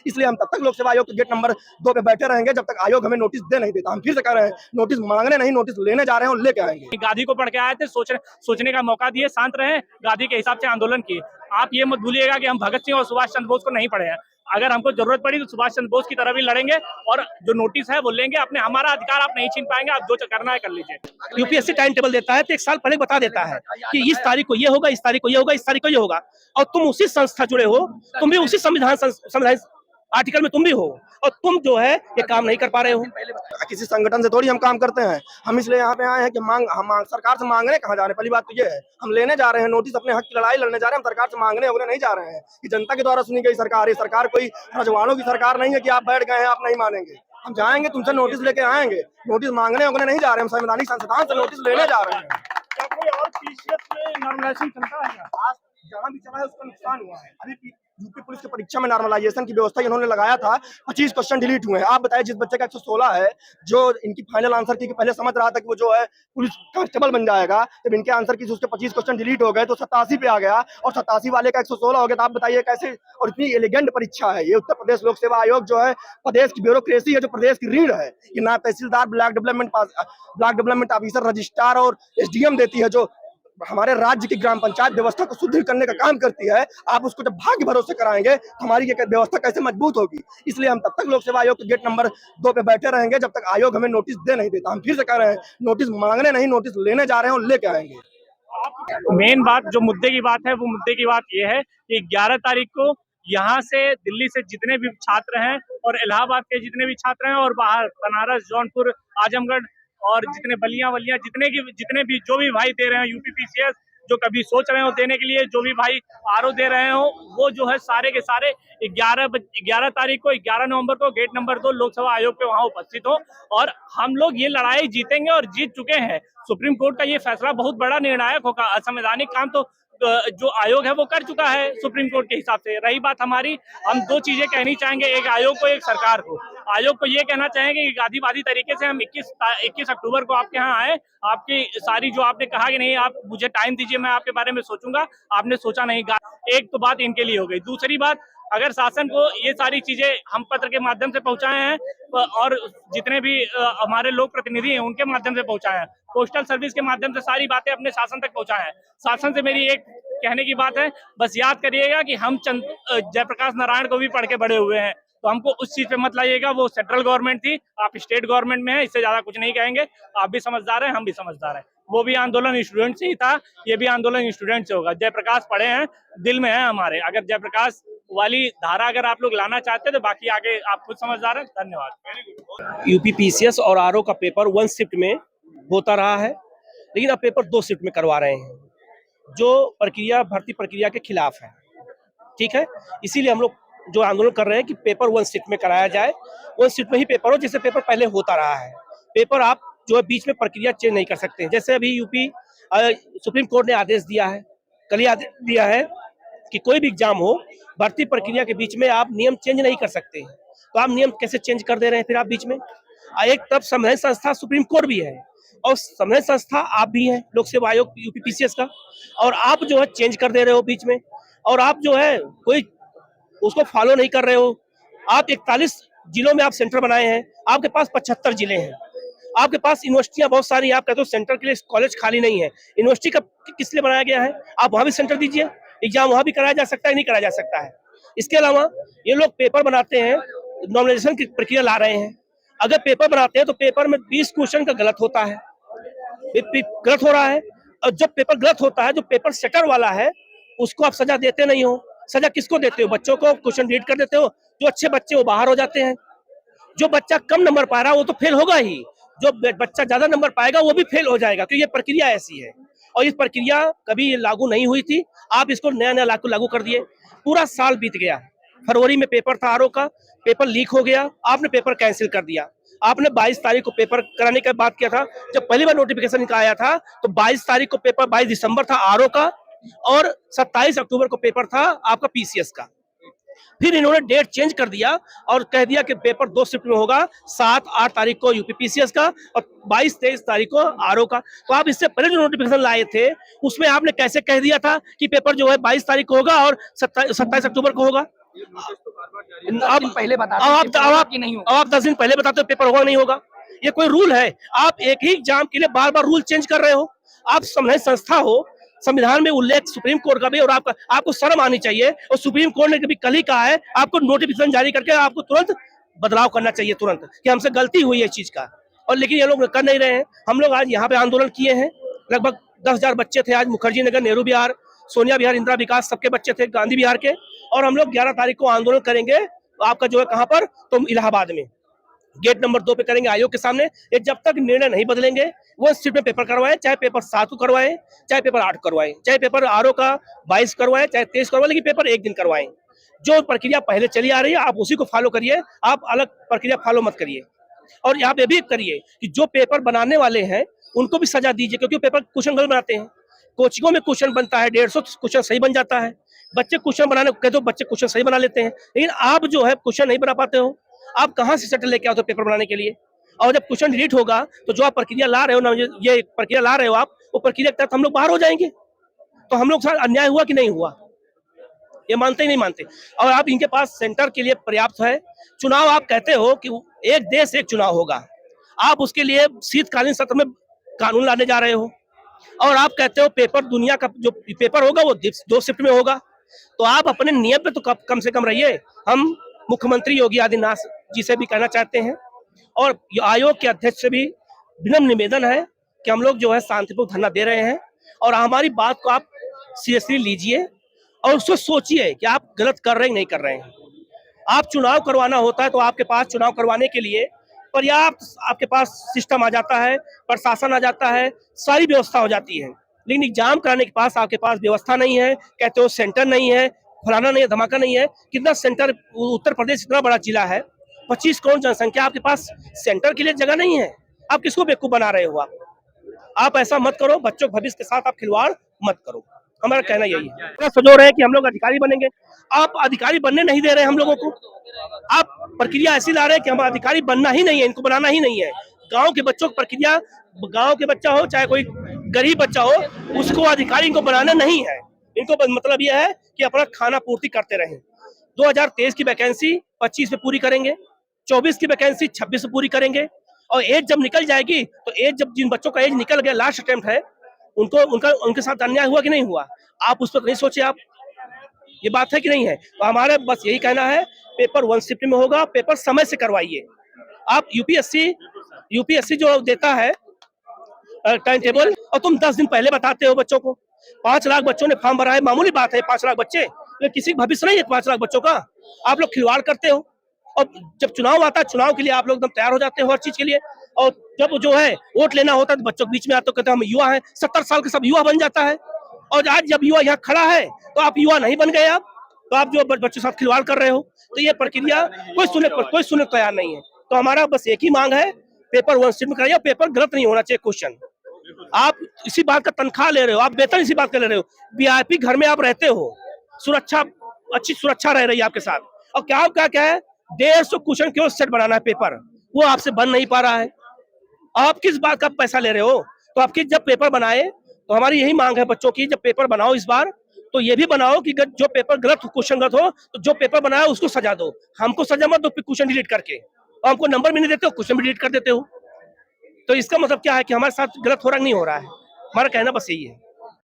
इसलिए हम तब तक लोक सेवा आयोग के गेट नंबर 2 पे बैठे रहेंगे जब तक आयोग हमें नोटिस दे नहीं देता। हम फिर से कह रहे हैं, नोटिस मांगने नहीं, नोटिस लेने जा रहे हैं और लेके आएंगे। गांधी को पढ़ के आए थे, सोचने का मौका दिए, शांत रहे, गांधी के हिसाब से आंदोलन किए। आप ये मत भूलिएगा कि हम भगत सिंह और सुभाष चंद्र बोस को नहीं पढ़े हैं। अगर हमको जरूरत पड़ी तो सुभाष चंद्र बोस की तरह भी लड़ेंगे और जो नोटिस है वो लेंगे। अपने हमारा अधिकार आप नहीं छीन पाएंगे, आप जो करना है कर लीजिए। यूपीएससी टाइम टेबल देता है तो एक साल पहले बता देता है कि इस तारीख को ये होगा, इस तारीख को ये होगा, इस तारीख को ये होगा, और तुम उसी संस्था जुड़े हो, तुम भी उसी संविधान आर्टिकल में तुम भी हो, और तुम जो है ये काम नहीं कर पा रहे हो। किसी संगठन से थोड़ी हम काम करते हैं। हम इसलिए यहाँ पे आए हैं कि हम सरकार से मांगने कहाँ जा रहे हैं। पहली बात तो ये है, हम लेने जा रहे हैं नोटिस, अपने हक की लड़ाई लड़ने जा रहे हैं। हम सरकार से मांगने वगैरह नहीं जा रहे हैं कि जनता के द्वारा सुनी गई सरकार है। सरकार कोई रजवाड़ों की सरकार नहीं है कि आप बैठ गए हैं, आप नहीं मानेंगे। हम जाएंगे, तुमसे नोटिस लेके आएंगे। नोटिस मांगने वगैरह नहीं जा रहे हैं, हम संवैधानिक संस्थान से नोटिस लेने जा रहे हैं। क्या कोई और पीसीएस में नॉर्मलाइजेशन चलता है? जहाँ भी चला है उसका नुकसान हुआ है। अभी यूपी पुलिस की परीक्षा में नॉर्मलाइजेशन की व्यवस्था इन्होंने लगाया था, 25 क्वेश्चन डिलीट हुए हैं। आप बताइए, जिस बच्चे का 116 है, जो इनकी फाइनल आंसर की पहले समझ रहा था कि वो जो है पुलिस कांस्टेबल बन जाएगा, जब इनके आंसर की उसके 25 क्वेश्चन डिलीट हो गए तो 87 पे आ गया, और 87 वाले का 116 हो गया। तो आप बताइए कैसे। और इतनी एलिगेंट परीक्षा है ये। उत्तर प्रदेश लोक सेवा आयोग जो है प्रदेश की ब्यूरोक्रेसी है, जो प्रदेश की रीढ़ है। ये ना तहसीलदार, ब्लॉक डेवलपमेंट ऑफिसर, रजिस्ट्रार और एसडीएम देती है, जो हमारे राज्य की ग्राम पंचायत व्यवस्था को सुदृढ़ करने का काम करती है। आप उसको जब भाग्य भरोसे कराएंगे तो हमारी ये व्यवस्था कैसे मजबूत होगी। इसलिए हम तब तक लोक सेवा आयोग के गेट नंबर 2 पे बैठे रहेंगे जब तक आयोग हमें नोटिस दे नहीं देता। हम फिर से कह रहे हैं, नोटिस मांगने नहीं, नोटिस लेने जा रहे हैं और लेके आएंगे। मेन बात जो मुद्दे की बात है, वो मुद्दे की बात ये है कि 11 तारीख को यहाँ से दिल्ली से जितने भी छात्र हैं और इलाहाबाद के जितने भी छात्र हैं और बाहर बनारस, जौनपुर, आजमगढ़ और जितने बलियां जितने भी जो भी भाई दे रहे हैं यूपीपीसीएस, जो कभी सोच रहे हो देने के लिए, जो भी भाई आरओ दे रहे हो, वो जो है सारे के सारे 11 तारीख को, 11 नवंबर को गेट नंबर 2 लोकसभा आयोग पे वहां उपस्थित हो। और हम लोग ये लड़ाई जीतेंगे और जीत चुके हैं। सुप्रीम कोर्ट का ये फैसला बहुत बड़ा निर्णायक होगा। असंवैधानिक काम तो जो आयोग है वो कर चुका है सुप्रीम कोर्ट के हिसाब से। रही बात हमारी, हम 2 चीजें कहनी चाहेंगे, एक आयोग को, एक सरकार को। आयोग को ये कहना चाहेंगे कि गांधीवादी तरीके से हम 21 अक्टूबर को आपके यहाँ आए, आपकी सारी जो आपने कहा कि नहीं आप मुझे टाइम दीजिए, मैं आपके बारे में सोचूंगा, आपने सोचा नहीं। एक तो बात इनके लिए हो गई। दूसरी बात, अगर शासन को ये सारी चीजें हम पत्र के माध्यम से पहुंचाए हैं और जितने भी हमारे लोक प्रतिनिधि हैं उनके माध्यम से पहुंचाए हैं, पोस्टल सर्विस के माध्यम से सारी बातें अपने शासन तक पहुंचाए हैं। शासन से मेरी एक कहने की बात है, बस याद करिएगा कि हम जयप्रकाश नारायण को भी पढ़ के बड़े हुए हैं, तो हमको उस चीज पे मत लाइएगा। वो सेंट्रल गवर्नमेंट थी, आप स्टेट गवर्नमेंट में है, इससे ज्यादा कुछ नहीं कहेंगे। आप भी समझदार हैं, हम भी समझदार हैं। वो भी आंदोलन स्टूडेंट से ही था, ये भी आंदोलन स्टूडेंट से होगा। जयप्रकाश पढ़े हैं, दिल में है हमारे। अगर जयप्रकाश वाली धारा अगर आप लोग लाना चाहते हैं तो बाकी आगे आप खुद समझदार हैं। धन्यवाद। यूपीपीसीएस और आरओ का पेपर 1 शिफ्ट में होता रहा है, लेकिन अब पेपर 2 शिफ्ट में करवा रहे हैं, जो प्रक्रिया भर्ती प्रक्रिया के खिलाफ है। ठीक है, इसीलिए हम लोग जो आंदोलन कर रहे हैं कि पेपर 1 शिफ्ट में कराया जाए, 1 शिफ्ट में ही पेपर हो, जैसे पेपर पहले होता रहा है। पेपर आप जो है बीच में प्रक्रिया चेंज नहीं कर सकते। जैसे अभी यूपी सुप्रीम कोर्ट ने आदेश दिया है, कल ही आदेश दिया है कि कोई भी एग्जाम हो, भर्ती प्रक्रिया के बीच में आप नियम चेंज नहीं कर सकते। तो आप नियम कैसे चेंज कर दे रहे हैं फिर आप बीच में? एक तरफ संवैधानिक संस्था सुप्रीम कोर्ट भी है और संवैधानिक संस्था आप भी हैं, लोक सेवा आयोग यूपीपीसीएस का, और आप जो है चेंज कर दे रहे हो बीच में, और आप जो है कोई उसको फॉलो नहीं कर रहे हो। आप 41 जिलों में आप सेंटर बनाए हैं, आपके पास 75 जिले हैं, आपके पास यूनिवर्सिटियां बहुत सारी, आप कहते हो सेंटर के लिए कॉलेज खाली नहीं है। यूनिवर्सिटी का किस लिए बनाया गया है? आप वहां भी सेंटर दीजिए, एग्जाम वहां भी कराया जा सकता है, नहीं कराया जा सकता है। इसके अलावा ये लोग पेपर बनाते हैं, नॉमिनेशन की प्रक्रिया ला रहे हैं। अगर पेपर बनाते हैं तो पेपर में 20 क्वेश्चन का गलत होता है, गलत हो रहा है। और जब पेपर गलत होता है, जो पेपर सेटर वाला है उसको आप सजा देते नहीं हो। सजा किसको देते हो? बच्चों को क्वेश्चन रीड कर देते हो। जो अच्छे बच्चे वो बाहर हो जाते हैं, जो बच्चा कम नंबर पा रहा है वो तो फेल होगा ही, जो बच्चा ज्यादा नंबर पाएगा वो भी फेल हो जाएगा, क्योंकि ये प्रक्रिया ऐसी है। और इस प्रक्रिया कभी लागू नहीं हुई थी, आप इसको नया नया लागू कर दिए। पूरा साल बीत गया, फरवरी में पेपर था आरओ का, पेपर लीक हो गया, आपने पेपर कैंसिल कर दिया। आपने 22 तारीख को पेपर कराने का बात किया था। जब पहली बार नोटिफिकेशन आया था तो 22 तारीख को पेपर, 22 दिसंबर था आरओ का, और 27 अक्टूबर को पेपर था आपका पीसीएस का। फिर इन्होंने डेट चेंज कर दिया और कह दिया कि पेपर 2 शिफ्ट में होगा, 7-8 तारीख को यूपीपीसीएस का और 22-23 तारीख को आरओ का। तो आप इससे पहले जो नोटिफिकेशन लाए थे उसमें आपने कैसे कह दिया था कि पेपर जो है 22 तारीख को होगा और 27 अक्टूबर को होगा? अब पहले बता अब कि नहीं हो। आप 10 दिन पहले बताते हो पेपर होगा नहीं होगा, ये कोई रूल है? आप एक ही एग्जाम के लिए बार बार रूल चेंज कर रहे हो। आप संवैधानिक संस्था हो, संविधान में उल्लेख सुप्रीम कोर्ट का भी, और आपको शर्म आनी चाहिए। और सुप्रीम कोर्ट ने कभी कल ही कहा है आपको नोटिफिकेशन जारी करके आपको तुरंत बदलाव करना चाहिए, तुरंत, कि हमसे गलती हुई है इस चीज का। और लेकिन ये लोग कर नहीं रहे हैं। हम लोग आज यहाँ पे आंदोलन किए हैं, लगभग 10,000 बच्चे थे आज मुखर्जी नगर, नेहरू विहार, सोनिया विहार, इंदिरा विकास, सबके बच्चे थे गांधी विहार के। और हम लोग 11 तारीख को आंदोलन करेंगे, आपका जो है कहाँ पर, तो इलाहाबाद में गेट नंबर 2 पे करेंगे, आयोग के सामने। ये जब तक निर्णय नहीं बदलेंगे, वो सिर्फ में पेपर करवाएं, चाहे पेपर 7 को करवाएं, चाहे पेपर 8 करवाएं, चाहे पेपर आरओ का 22 करवाएं, चाहे 23 करवाएं, लेकिन पेपर एक दिन करवाएं। जो प्रक्रिया पहले चली आ रही है आप उसी को फॉलो करिए, आप अलग प्रक्रिया फॉलो मत करिए। और आप ये भी करिए कि जो पेपर बनाने वाले हैं उनको भी सजा दीजिए, क्योंकि पेपर क्वेश्चन गलत बनाते हैं। कोचिंगों में क्वेश्चन बनता है 150 क्वेश्चन सही बन जाता है, बच्चे क्वेश्चन बनाने कहते हो, बच्चे क्वेश्चन सही बना लेते हैं, लेकिन आप जो है क्वेश्चन नहीं बना पाते हो। आप कहाँ से सेट लेके आओ तो पेपर बनाने के लिए? और जब क्वेश्चन डिलीट होगा तो जो आप प्रक्रिया ला रहे हो ना, ये प्रक्रिया ला रहे हो आप, वो प्रक्रिया के तहत हम लोग बाहर हो जाएंगे। तो हम लोग साथ अन्याय हुआ कि नहीं हुआ? ये मानते ही नहीं मानते। और आप इनके पास सेंटर के लिए पर्याप्त है। चुनाव आप कहते हो कि एक देश एक चुनाव होगा, आप उसके लिए शीतकालीन सत्र में कानून लाने जा रहे हो। और आप कहते हो पेपर, दुनिया का जो पेपर होगा वो 2 शिफ्ट में होगा। तो आप अपने नियम पे तो कम से कम रहिए। हम मुख्यमंत्री योगी आदित्यनाथ जी से भी कहना चाहते हैं, और आयोग के अध्यक्ष से भी विनम्र निवेदन है कि हम लोग जो है शांतिपूर्वक धरना दे रहे हैं, और हमारी बात को आप सीरियसली लीजिए और उसको सोचिए कि आप गलत कर रहे हैं नहीं कर रहे हैं। आप चुनाव करवाना होता है तो आपके पास चुनाव करवाने के लिए पर्याप्त आपके पास सिस्टम आ जाता है, प्रशासन आ जाता है, सारी व्यवस्था हो जाती है। लेकिन एग्जाम कराने के पास आपके पास व्यवस्था नहीं है, कहते हो सेंटर नहीं है, फलाना नहीं है, धमाका नहीं है। कितना सेंटर, उत्तर प्रदेश इतना बड़ा जिला है, 25 करोड़ जनसंख्या, आपके पास सेंटर के लिए जगह नहीं है। आप किसको बेवकूफ बना रहे हो? आप ऐसा मत करो, बच्चों के भविष्य के साथ आप खिलवाड़ मत करो। हमारा कहना यही है। सजो रहे कि हम लोग अधिकारी बनेंगे, आप अधिकारी बनने नहीं दे रहे हम लोगों को। आप प्रक्रिया ऐसी ला रहे हैं कि हम अधिकारी बनना ही नहीं है, इनको बनाना ही नहीं है। गांव के बच्चों की प्रक्रिया, गांव के बच्चा हो चाहे कोई गरीब बच्चा हो, उसको अधिकारी इनको बनाना नहीं है। इनको मतलब यह है कि अपना खाना पूर्ति करते रहें। 2023 की वैकेंसी 25 में पूरी करेंगे, 24 की वैकेंसी 26 में पूरी करेंगे। और एज जब निकल जाएगी तो एज, जब जिन बच्चों का एज निकल गया, लास्ट अटेम्प्ट है, उनके साथ अन्याय हुआ कि नहीं हुआ? आप उस पर नहीं सोचे। आप, ये बात है कि नहीं है? तो हमारे बस यही कहना है, पेपर 1 शिफ्ट में होगा, पेपर समय से करवाइए। आप यूपीएससी जो देता है टाइम टेबल, और तुम 10 दिन पहले बताते हो बच्चों को। 5 लाख बच्चों ने फॉर्म भरा है, मामूली बात है 5 लाख बच्चे, तो किसी का भविष्य नहीं है 5 लाख बच्चों का। आप लोग खिलवाड़ करते हो। और जब चुनाव आता है, चुनाव के लिए आप लोग एकदम तैयार हो जाते हो हर चीज के लिए, और जब जो है वोट लेना होता है तो बच्चों के बीच में आते हो, कहते हैं हम युवा हैं, 70 साल के सब युवा बन जाता है। और आज जब युवा यहाँ खड़ा है तो आप युवा नहीं बन गए, आप तो आप जो बच्चों के साथ खिलवाड़ कर रहे हो। तो ये प्रक्रिया कोई सुनने तैयार नहीं है। तो हमारा बस एक ही मांग है, पेपर 1 शिफ्ट में कराइए। पेपर गलत नहीं होना चाहिए क्वेश्चन। आप इसी बात का तनख्वाह ले रहे हो, आप वेतन इसी बात का ले रहे हो, वीआईपी घर में आप रहते हो, सुरक्षा, अच्छी सुरक्षा रह रही है आपके साथ, और क्या है 150 क्वेश्चन क्यों सेट बनाना है पेपर, वो आपसे बन नहीं पा रहा है। आप किस बात का पैसा ले रहे हो? तो आपकी जब पेपर बनाए, तो हमारी यही मांग है बच्चों की, जब पेपर बनाओ इस बार तो ये भी बनाओ कि जो पेपर गलत, क्वेश्चन गलत हो तो जो पेपर बनाया उसको सजा दो। हमको सजा मत दो क्वेश्चन डिलीट करके, और हमको नंबर भी नहीं देते हो, क्वेश्चन भी डिलीट कर देते हो। तो इसका मतलब क्या है कि हमारे साथ गलत हो रहा नहीं हो रहा है। हमारा कहना बस यही है।